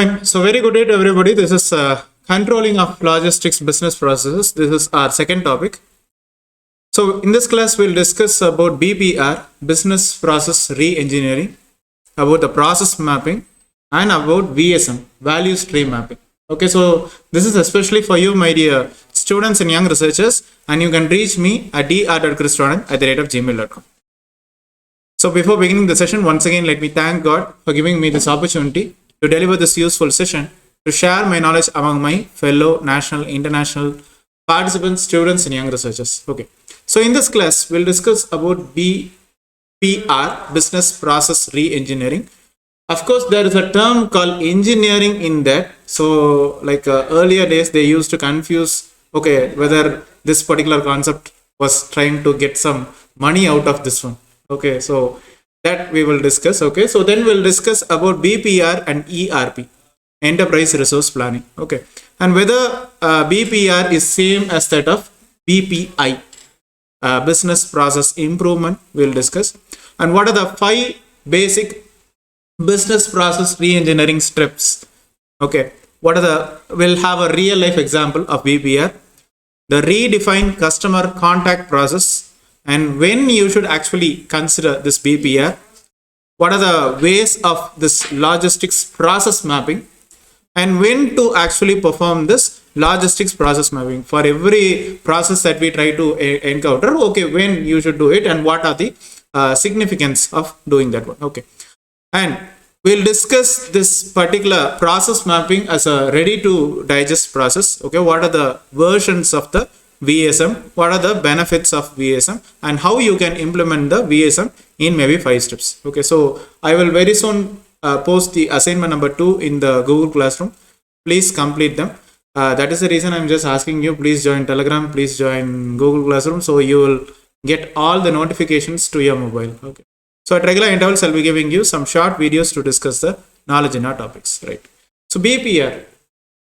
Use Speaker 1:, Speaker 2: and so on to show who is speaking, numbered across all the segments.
Speaker 1: Fine. So very good day to everybody. This is controlling of logistics business processes. This is our second topic. So in this class, we'll discuss about BPR, business process re-engineering, about the process mapping, and about VSM, value stream mapping. Okay, so this is especially for you, my dear students and young researchers, and you can reach me at dr.christoananth@gmail.com. So before beginning the session, once again, let me thank God for giving me this opportunity to deliver this useful session, to share my knowledge among my fellow national, international participants, students, and young researchers. Okay. So in this class, we'll discuss about BPR, business process re-engineering. Of course, there is a term called engineering in that. So like earlier days, they used to confuse, okay, whether this particular concept was trying to get some money out of this one. Okay, so that we will discuss. Okay, so then we'll discuss about BPR and ERP, enterprise resource planning. Okay, and whether BPR is same as that of BPI, business process improvement, we'll discuss. And what are the 5 basic business process re-engineering steps? Okay, we'll have a real life example of BPR, the redefined customer contact process, and when you should actually consider this BPR, what are the ways of this logistics process mapping, and when to actually perform this logistics process mapping for every process that we try to encounter. Okay, when you should do it and what are the significance of doing that one. Okay, and we'll discuss this particular process mapping as a ready to digest process. Okay, what are the versions of the VSM, what are the benefits of VSM, and how you can implement the VSM in maybe 5 steps. Okay, so I will very soon post the assignment number 2 in the Google Classroom. Please complete them. That is the reason I'm just asking you, please join Telegram, please join Google Classroom, so you will get all the notifications to your mobile. Okay, so at regular intervals, I'll be giving you some short videos to discuss the knowledge in our topics, right? So BPR.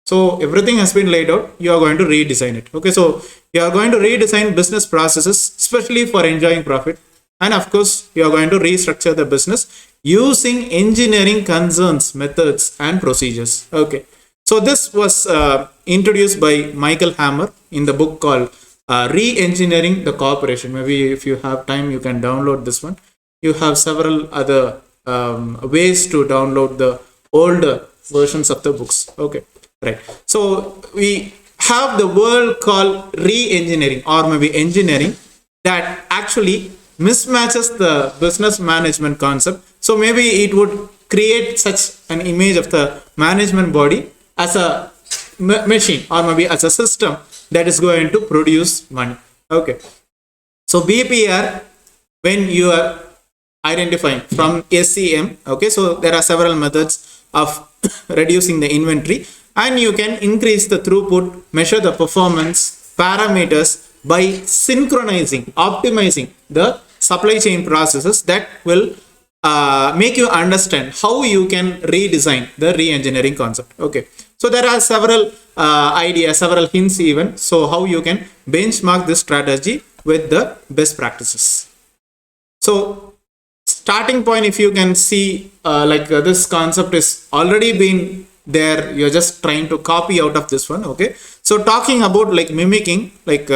Speaker 1: So everything has been laid out. You are going to redesign it. Okay, so you are going to redesign business processes, especially for enjoying profit. And of course, you are going to restructure the business using engineering concerns, methods, and procedures. Okay, so this was introduced by Michael Hammer in the book called Reengineering the Corporation. Maybe if you have time, you can download this one. You have several other ways to download the older versions of the books. Okay. Right. So we have the word called re-engineering or maybe engineering that actually mismatches the business management concept. So maybe it would create such an image of the management body as a machine or maybe as a system that is going to produce money. Okay. So BPR, when you are identifying from SCM, okay, so there are several methods of reducing the inventory, and you can increase the throughput, measure the performance parameters by synchronizing, optimizing the supply chain processes that will make you understand how you can redesign the re-engineering concept. Okay, so there are several ideas, several hints even, so how you can benchmark this strategy with the best practices. So starting point, if you can see this concept is already been there, you're just trying to copy out of this one. Okay, so talking about like mimicking, like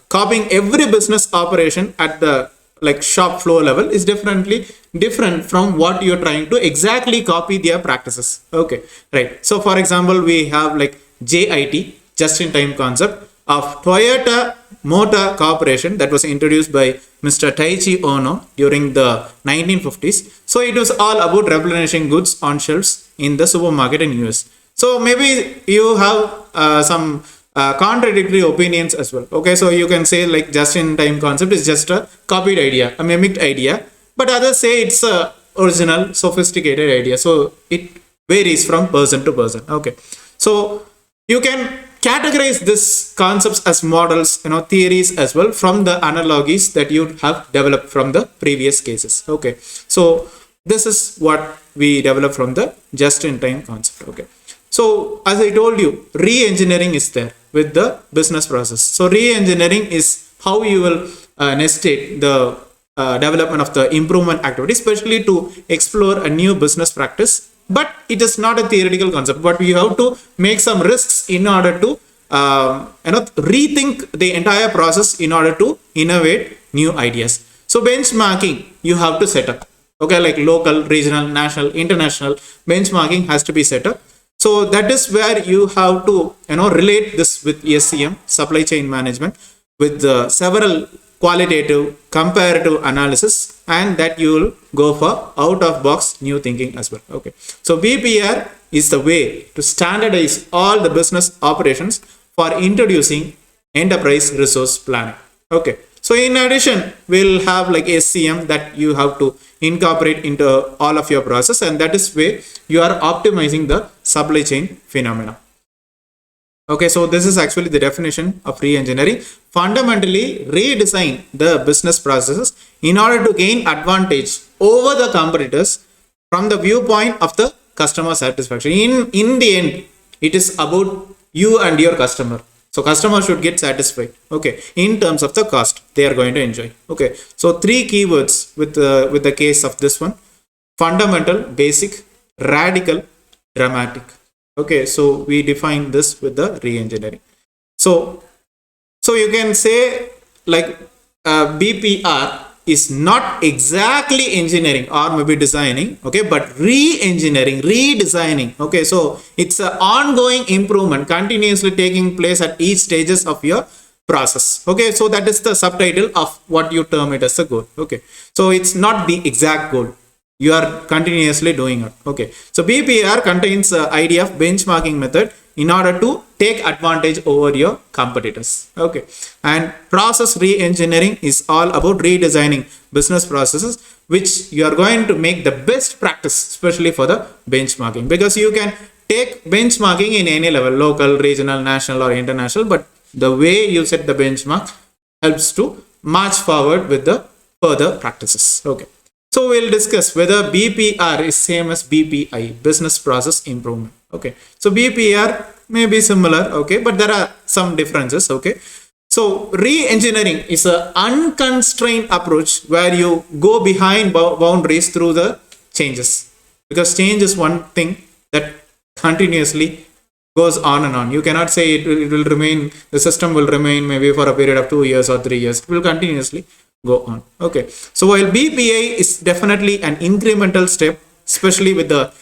Speaker 1: copying every business operation at the like shop floor level is different from what you're trying to exactly copy their practices. Okay, right. So for example, we have like JIT, just in time concept of Toyota Motor Corporation that was introduced by Mr. Taiichi Ohno during the 1950s. So it was all about replenishing goods on shelves in the supermarket in US. So maybe you have some contradictory opinions as well. Okay, so you can say like just-in-time concept is just a copied idea, a mimicked idea, but others say it's a original, sophisticated idea. So it varies from person to person. Okay, so you can categorize these concepts as models, theories as well from the analogies that you have developed from the previous cases. Okay, so this is what we developed from the just-in-time concept. Okay, so as I told you, re-engineering is there with the business process. So re-engineering is how you will nestate the development of the improvement activity, especially to explore a new business practice but it is not a theoretical concept, but we have to make some risks in order to rethink the entire process in order to innovate new ideas. So benchmarking you have to set up, okay, like local, regional, national, international benchmarking has to be set up. So that is where you have to relate this with SCM, supply chain management, with several qualitative comparative analysis, and that you will go for out of box new thinking as well. Okay, so BPR is the way to standardize all the business operations for introducing enterprise resource planning. Okay, so in addition we'll have like SCM that you have to incorporate into all of your process, and that is where you are optimizing the supply chain phenomena. Okay, so this is actually the definition of re-engineering. Fundamentally redesign the business processes in order to gain advantage over the competitors from the viewpoint of the customer satisfaction. In the end, it is about you and your customer. So customer should get satisfied, okay, in terms of the cost they are going to enjoy. Okay, so 3 keywords with the case of this one: fundamental, basic, radical, dramatic. Okay, so we define this with the re-engineering. So you can say like BPR is not exactly engineering or maybe designing, okay, but re-engineering, redesigning. Okay, so it's an ongoing improvement continuously taking place at each stages of your process. Okay, so that is the subtitle of what you term it as a goal. Okay, so it's not the exact goal, you are continuously doing it. Okay, so BPR contains the idea of benchmarking method in order to take advantage over your competitors. Okay, and process re-engineering is all about redesigning business processes which you are going to make the best practice, especially for the benchmarking, because you can take benchmarking in any level, local, regional, national or international, but the way you set the benchmark helps to march forward with the further practices. Okay, so we'll discuss whether BPR is same as BPI, business process improvement. Okay, so BPR may be similar, okay, but there are some differences. Okay, so re-engineering is an unconstrained approach where you go behind boundaries through the changes, because change is one thing that continuously goes on and on. You cannot say it will remain, the system will remain maybe for a period of 2 years or 3 years. It will continuously go on. Okay, so while BPA is definitely an incremental step, especially with the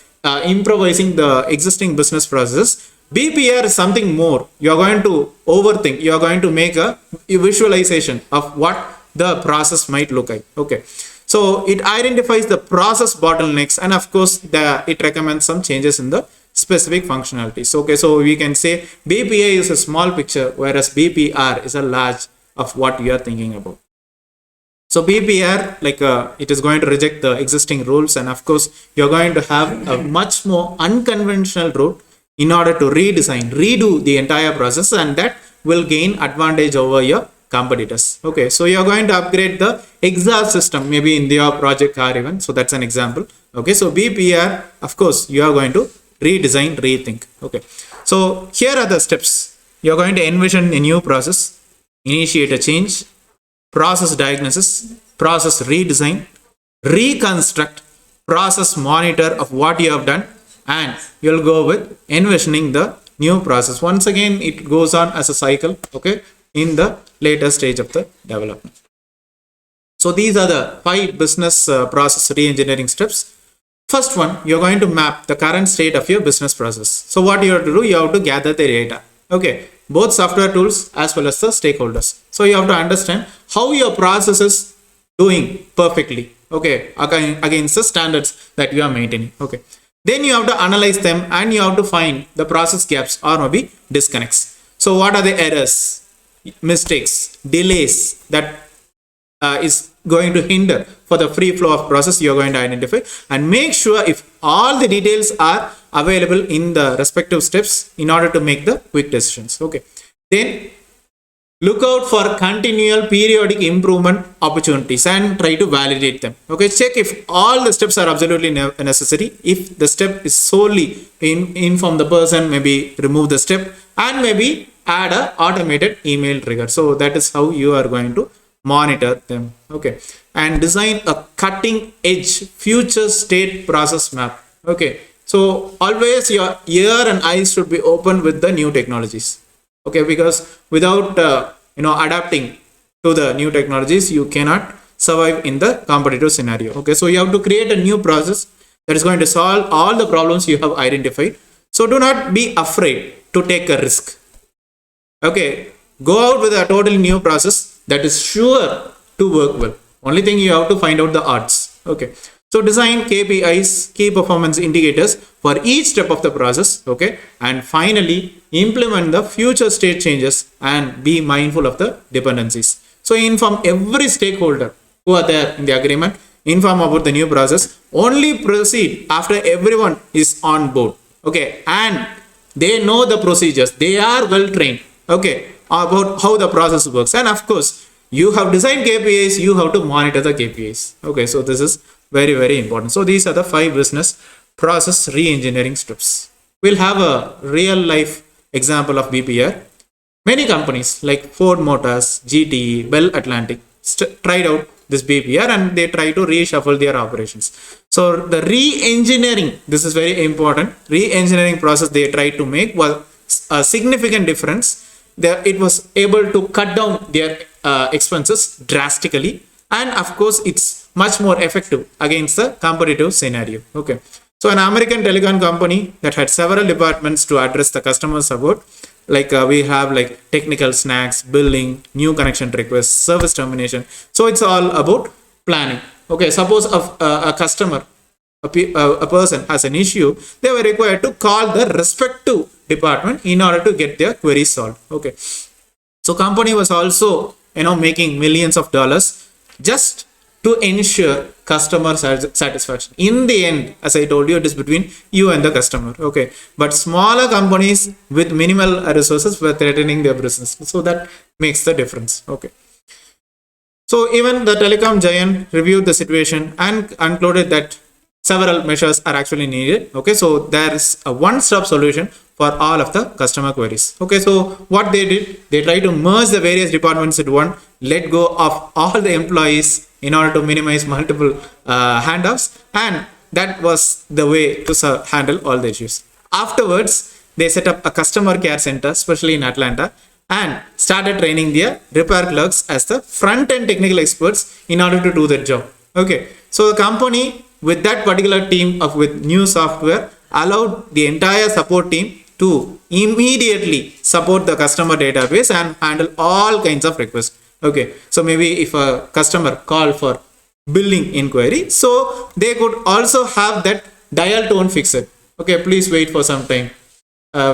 Speaker 1: improvising the existing business processes, BPR is something more. You are going to overthink, you are going to make a visualization of what the process might look like. Okay, so it identifies the process bottlenecks, and of course it recommends some changes in the specific functionalities. Okay, so we can say BPA is a small picture, whereas BPR is a large of what you are thinking about. So BPR, like it is going to reject the existing rules, and of course you're going to have a much more unconventional route in order to redo the entire process, and that will gain advantage over your competitors. Okay, so you're going to upgrade the exhaust system maybe in your project car even. So that's an example. Okay, so BPR, of course you are going to redesign, rethink. Okay, so here are the steps. You're going to envision a new process, initiate a change, process diagnosis, process redesign, reconstruct, process monitor of what you have done, and you'll go with envisioning the new process. Once again, it goes on as a cycle, okay, in the later stage of the development. So these are the 5 business process re-engineering steps. First one, you're going to map the current state of your business process. So what you have to do, you have to gather the data. Okay, both software tools as well as the stakeholders. So you have to understand how your process is doing perfectly, okay, against the standards that you are maintaining. Okay, then you have to analyze them, and you have to find the process gaps or maybe disconnects. So what are the errors, mistakes, delays that is going to hinder for the free flow of process. You are going to identify and make sure if all the details are available in the respective steps in order to make the quick decisions. Okay, then look out for continual periodic improvement opportunities and try to validate them. Okay, check if all the steps are absolutely necessary. If the step is solely inform the person, maybe remove the step and maybe add a automated email trigger. So that is how you are going to monitor them. Okay, and design a cutting edge future state process map. Okay, So always your ear and eyes should be open with the new technologies. Okay, because without adapting to the new technologies, you cannot survive in the competitive scenario. Okay, so you have to create a new process that is going to solve all the problems you have identified. So do not be afraid to take a risk. Okay, go out with a totally new process that is sure to work well. Only thing, you have to find out the odds. Okay, so design KPIs, key performance indicators, for each step of the process. Okay, and finally implement the future state changes and be mindful of the dependencies. So inform every stakeholder who are there in the agreement, inform about the new process. Only proceed after everyone is on board. Okay, and they know the procedures, they are well trained, okay, about how the process works. And of course, you have designed KPIs, you have to monitor the KPIs. Okay, so this is very, very important. So these are the 5 business process re-engineering steps. We'll have a real life example of BPR. Many companies like Ford Motors, GTE, Bell Atlantic tried out this BPR and they try to reshuffle their operations. So the re-engineering, this is very important. Re-engineering process they tried to make was a significant difference. It was able to cut down their expenses drastically, and of course it's much more effective against the competitive scenario. Okay, so an American telecom company that had several departments to address the customer support, like we have like technical snacks, billing, new connection requests, service termination. So it's all about planning. Okay, suppose a customer, a person has an issue, they were required to call the respective department in order to get their query solved. Okay, so company was also making millions of dollars just to ensure customer satisfaction. In the end, as I told you, it is between you and the customer. Okay, but smaller companies with minimal resources were threatening their business, so that makes the difference. Okay, so even the telecom giant reviewed the situation and concluded that several measures are actually needed. Okay, so there is a one-stop solution for all of the customer queries. Okay, so what they did, they tried to merge the various departments into one, let go of all the employees in order to minimize multiple handoffs, and that was the way to handle all the issues. Afterwards, they set up a customer care center, especially in Atlanta, and started training their repair clerks as the front-end technical experts in order to do their job. Okay, so the company with that particular team with new software allowed the entire support team to immediately support the customer database and handle all kinds of requests. Okay, so maybe if a customer called for billing inquiry, so they could also have that dial tone fixed. Okay, please wait for some time.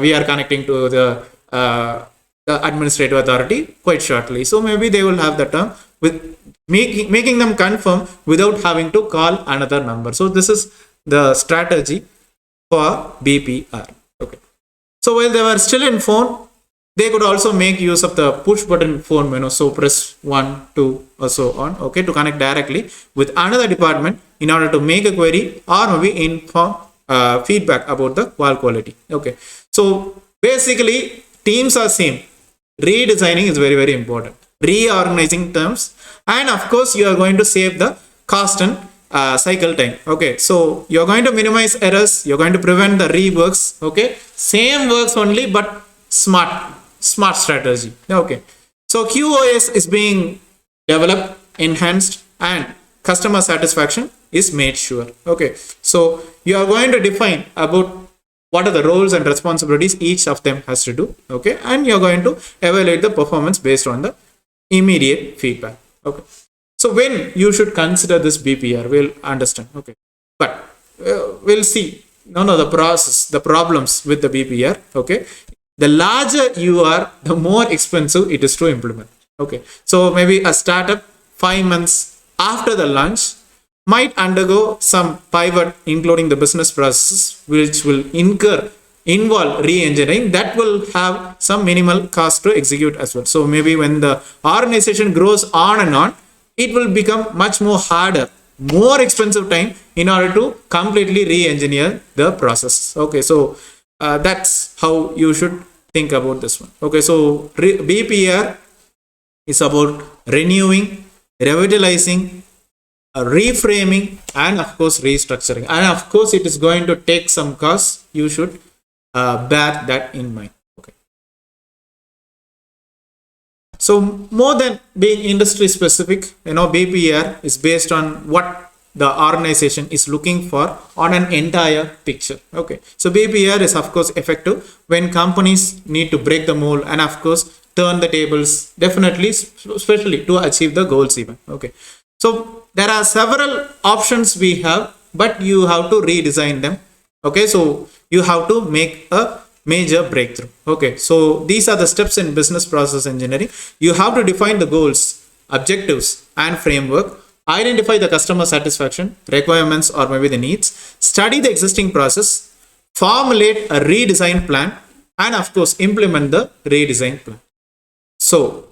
Speaker 1: We are connecting to the administrative authority quite shortly. So maybe they will have the term with making them confirm without having to call another number. So this is the strategy for BPR. Okay, so while they were still in phone, they could also make use of the push button phone menu. So press 1, 2 or so on. Okay, to connect directly with another department in order to make a query or maybe inform feedback about the call quality. Okay, so basically teams are same. Redesigning is very, very important. Reorganizing terms, and of course you are going to save the cost and cycle time. Okay, so you're going to minimize errors, you're going to prevent the reworks. Okay, same works only, but smart strategy. Okay, so QoS is being developed, enhanced, and customer satisfaction is made sure. Okay, so you are going to define about what are the roles and responsibilities each of them has to do. Okay, and you're going to evaluate the performance based on the immediate feedback. Okay, so when you should consider this BPR, we'll understand. Okay, but we'll see the process, the problems with the BPR. Okay, the larger you are, the more expensive it is to implement. Okay, so maybe a startup 5 months after the launch might undergo some pivot, including the business processes, which will involve re-engineering. That will have some minimal cost to execute as well. So maybe when the organization grows on and on, it will become much more harder, more expensive time in order to completely re-engineer the process. Okay, so that's how you should think about this one. Okay, so BPR is about renewing, revitalizing, reframing, and of course restructuring. And of course it is going to take some cost. You should bear that in mind. Okay. So more than being industry specific, BPR is based on what the organization is looking for on an entire picture. Okay. So BPR is of course effective when companies need to break the mold and of course turn the tables, definitely, especially to achieve the goals even. Okay. So there are several options we have, but you have to redesign them. Okay. So you have to make a major breakthrough. Okay. So these are the steps in business process engineering. You have to define the goals, objectives, and framework. Identify the customer satisfaction, requirements, or maybe the needs. Study the existing process. Formulate a redesign plan, and of course implement the redesign plan. So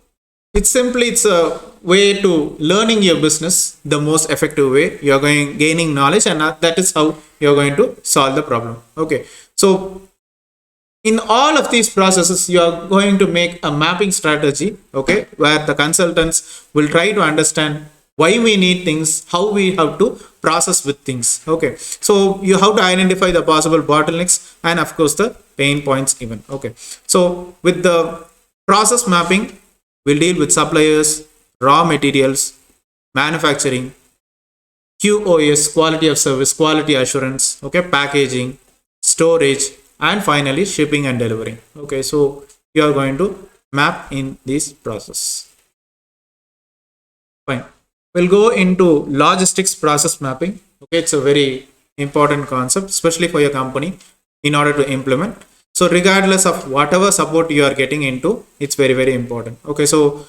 Speaker 1: it's a way to learning your business the most effective way. You're gaining knowledge, and that is how you're going to solve the problem. Okay. So in all of these processes, you are going to make a mapping strategy, okay, where the consultants will try to understand why we need things, how we have to process with things. Okay. So you have to identify the possible bottlenecks and of course the pain points even. Okay. So with the process mapping, we'll deal with suppliers, raw materials, manufacturing, QoS, quality of service, quality assurance, okay, packaging, storage, and finally shipping and delivery. Okay, so you are going to map in this process. Fine. We'll go into logistics process mapping. Okay, it's a very important concept, especially for your company in order to implement. So regardless of whatever support you are getting into, it's very, very important. Okay, so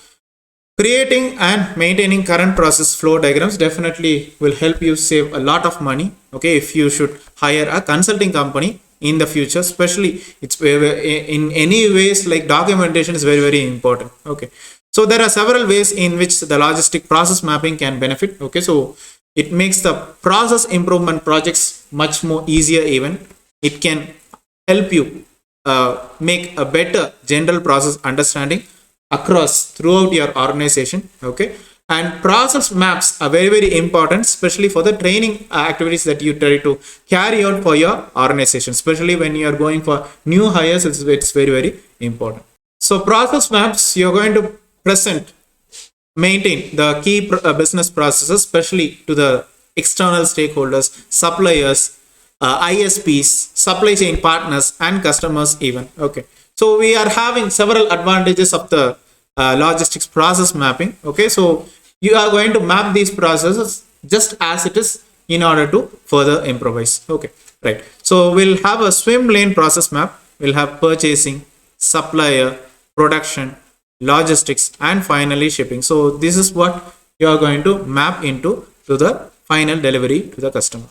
Speaker 1: creating and maintaining current process flow diagrams definitely will help you save a lot of money. Okay, if you should hire a consulting company in the future, especially it's in any ways like documentation is very, very important. Okay, so there are several ways in which the logistic process mapping can benefit. Okay, so it makes the process improvement projects much more easier even. It can help you make a better general process understanding across throughout your organization. Okay, and process maps are very, very important, especially for the training activities that you try to carry out for your organization, especially when you are going for new hires. It's very, very important. So process maps, you're going to maintain the key business processes, especially to the external stakeholders, suppliers, ISPs, supply chain partners, and customers even. Okay, so we are having several advantages of the logistics process mapping. Okay, so you are going to map these processes just as it is in order to further improvise. Okay, right. So we'll have a swim lane process map. We'll have purchasing, supplier, production, logistics, and finally shipping. So this is what you are going to map into to the final delivery to the customer.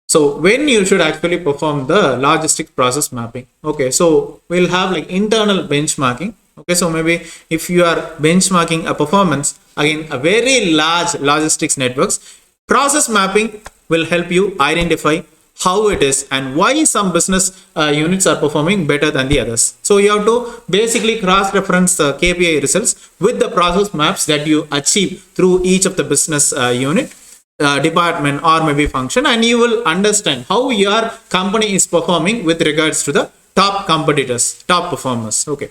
Speaker 1: So when you should actually perform the logistic process mapping. Okay, so we'll have like internal benchmarking. Okay, so maybe if you are benchmarking a performance again a very large logistics networks, process mapping will help you identify how it is and why some business units are performing better than the others. So you have to basically cross-reference the KPI results with the process maps that you achieve through each of the business unit, department, or maybe function, and you will understand how your company is performing with regards to the top competitors, top performers. Okay,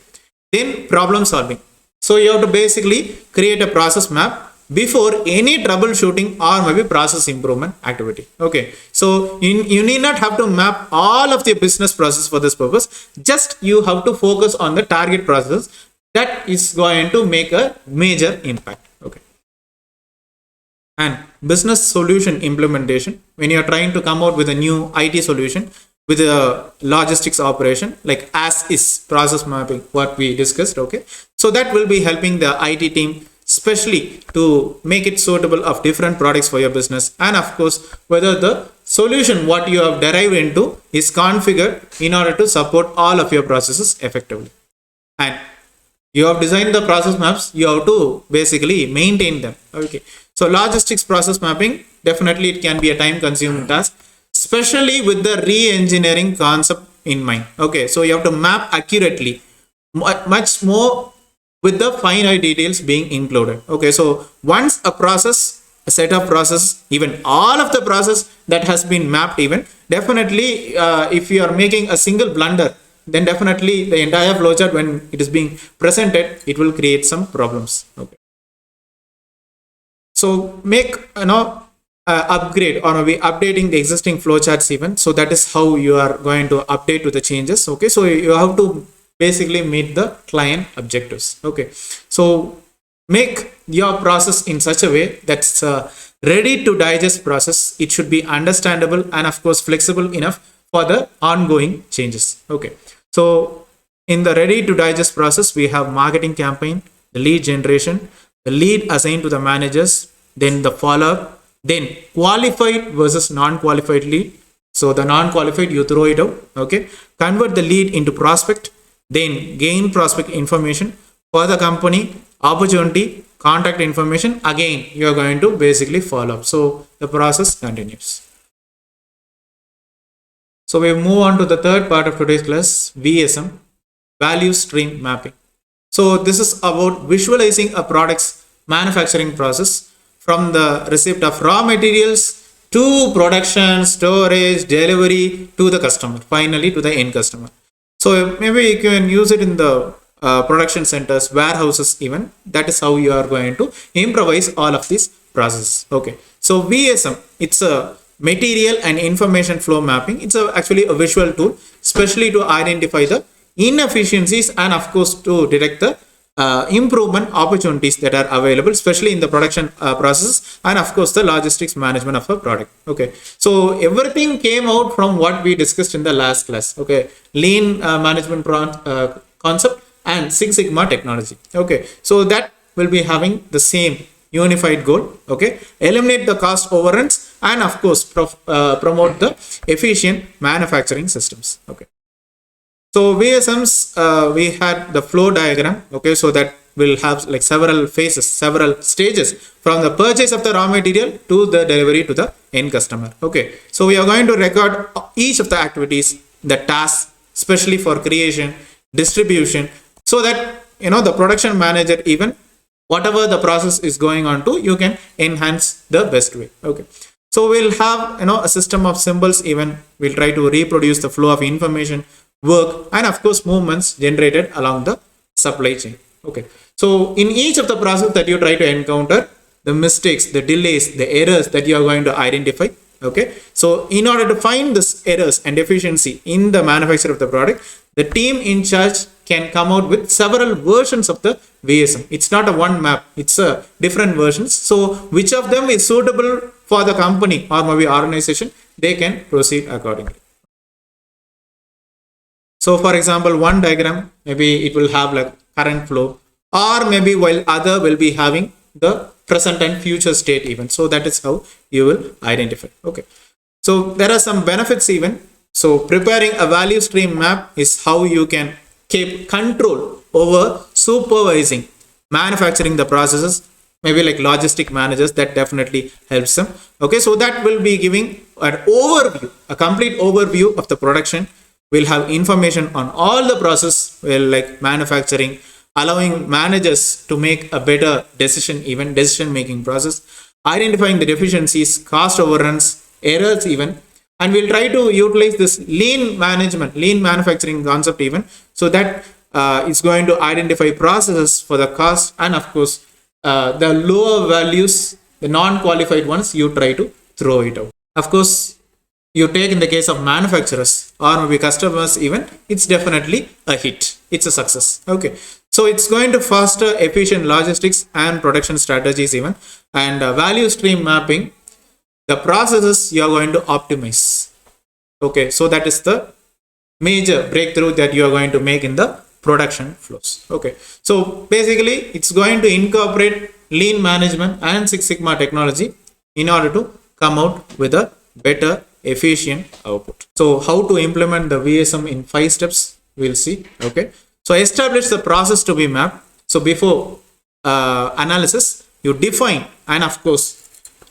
Speaker 1: then problem solving. So you have to basically create a process map before any troubleshooting or maybe process improvement activity. Okay, so you need not have to map all of the business process for this purpose. Just you have to focus on the target process that is going to make a major impact. Okay, and business solution implementation, when you are trying to come out with a new IT solution with a logistics operation like as is process mapping, what we discussed. Okay, so that will be helping the IT team, especially to make it suitable of different products for your business, and of course whether the solution what you have derived into is configured in order to support all of your processes effectively. And you have designed the process maps, you have to basically maintain them. Okay, so logistics process mapping, definitely it can be a time consuming task, especially with the re-engineering concept in mind. Okay, so you have to map accurately, much more with the finite details being included. Okay, so once a process, a set of process, even all of the process that has been mapped, even definitely if you are making a single blunder, then definitely the entire flowchart, when it is being presented, it will create some problems. Okay, so make upgrade or maybe updating the existing flowcharts even. So that is how you are going to update to the changes. Okay, so you have to basically meet the client objectives. Okay, so make your process in such a way that's ready to digest process. It should be understandable and of course flexible enough for the ongoing changes. Okay, so in the ready to digest process, we have marketing campaign, the lead generation, the lead assigned to the managers, then the follow-up, then qualified versus non-qualified lead. So the non-qualified, you throw it out. Okay, convert the lead into prospect, then gain prospect information for the company, opportunity, contact information. Again, you are going to basically follow up. So the process continues. So we move on to the third part of today's class, VSM, value stream mapping. So this is about visualizing a product's manufacturing process from the receipt of raw materials to production, storage, delivery to the customer, finally to the end customer. So maybe you can use it in the production centers, warehouses even. That is how you are going to improvise all of these processes. Okay, so VSM, it's a material and information flow mapping. It's actually a visual tool, especially to identify the inefficiencies and of course to detect the improvement opportunities that are available, especially in the production process and of course the logistics management of a product. Okay, so everything came out from what we discussed in the last class. Okay, lean management concept and Six Sigma technology. Okay, so that will be having the same unified goal. Okay, eliminate the cost overruns and of course promote the efficient manufacturing systems. Okay, so VSMs, we had the flow diagram. Okay, so that will have like several phases, several stages from the purchase of the raw material to the delivery to the end customer. Okay, so we are going to record each of the activities, the tasks, especially for creation, distribution, so that the production manager, even whatever the process is going on to, you can enhance the best way. Okay, so we'll have a system of symbols. Even we'll try to reproduce the flow of information, work, and of course movements generated along the supply chain. Okay, so in each of the process that you try to encounter, the mistakes, the delays, the errors that you are going to identify. Okay, so in order to find this errors and deficiency in the manufacture of the product, the team in charge can come out with several versions of the VSM. It's not a one map, it's a different versions. So which of them is suitable for the company or maybe organization, they can proceed accordingly. So for example, one diagram, maybe it will have like current flow, or maybe while other will be having the present and future state even. So that is how you will identify. Okay, so there are some benefits even. So preparing a value stream map is how you can keep control over supervising manufacturing the processes, maybe like logistic managers. That definitely helps them. Okay, so that will be giving an overview, a complete overview of the production. We'll have information on all the process, well, like manufacturing, allowing managers to make a better decision, even decision making process, identifying the deficiencies, cost overruns, errors even. And we'll try to utilize this lean management, lean manufacturing concept even, so that it's going to identify processes for the cost and of course the lower values, the non-qualified ones, you try to throw it out. Of course, you take in the case of manufacturers or maybe customers even, it's definitely a hit. It's a success. Okay, so it's going to foster efficient logistics and production strategies even, and value stream mapping, the processes you are going to optimize. Okay, so that is the major breakthrough that you are going to make in the production flows. Okay, so basically it's going to incorporate lean management and Six Sigma technology in order to come out with a better efficient output. So how to implement the VSM in 5 steps, we'll see. Okay, so establish the process to be mapped. So before analysis, you define and of course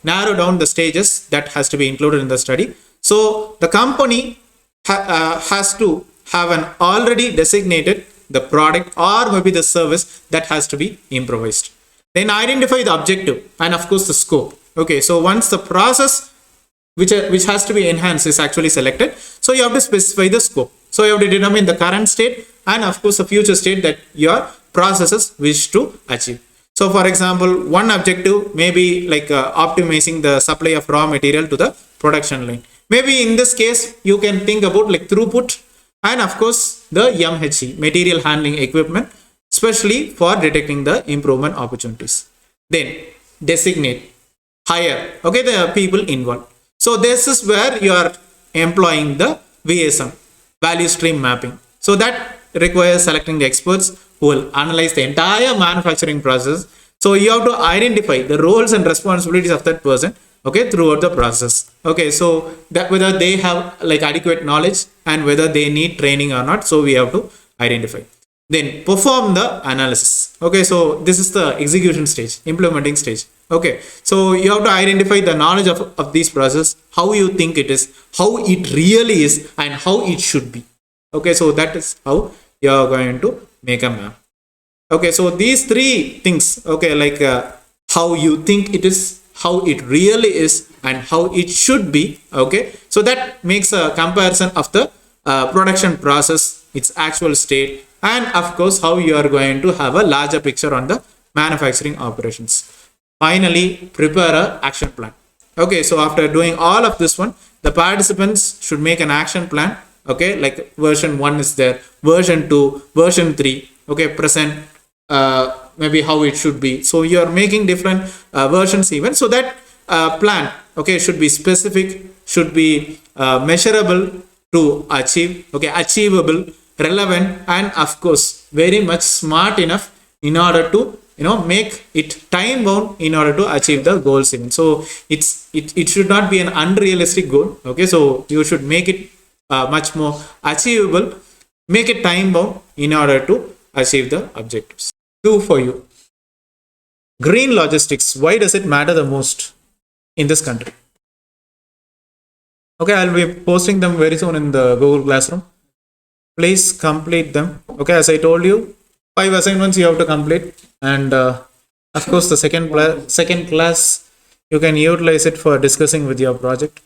Speaker 1: narrow down the stages that has to be included in the study. So the company has to have an already designated the product or maybe the service that has to be improvised. Then identify the objective and of course the scope. Okay, so once the process which has to be enhanced is actually selected, so you have to specify the scope. So you have to determine the current state and of course the future state that your processes wish to achieve. So for example, one objective may be like optimizing the supply of raw material to the production line. Maybe in this case, you can think about like throughput and of course the MHE, material handling equipment, especially for detecting the improvement opportunities. Then designate, hire, okay, the people involved. So this is where you are employing the VSM, value stream mapping. So that requires selecting the experts who will analyze the entire manufacturing process. So you have to identify the roles and responsibilities of that person, okay, throughout the process. Okay, so that whether they have like adequate knowledge and whether they need training or not, so we have to identify. Then perform the analysis. Okay, so this is the execution stage, implementing stage. Okay, so you have to identify the knowledge of these process, how you think it is, how it really is, and how it should be. Okay, so that is how you are going to make a map. Okay, so these three things, okay, like how you think it is, how it really is, and how it should be. Okay, so that makes a comparison of the production process, its actual state, and of course how you are going to have a larger picture on the manufacturing operations. Finally, prepare an action plan. Okay, so after doing all of this one, the participants should make an action plan. Okay, like version 1 is there, version 2, version 3, okay, present, maybe how it should be. So you are making different versions even, so that plan, okay, should be specific, should be measurable to achieve, okay, achievable, relevant, and of course very much smart enough in order to make it time bound in order to achieve the goals even. So it should not be an unrealistic goal. Okay, so you should make it much more achievable, make it time bound in order to achieve the objectives. 2 for you. Green logistics, why does it matter the most in this country? Okay, I'll be posting them very soon in the Google Classroom. Please complete them. Okay, as I told you, 5 assignments you have to complete, and of course the second class you can utilize it for discussing with your project.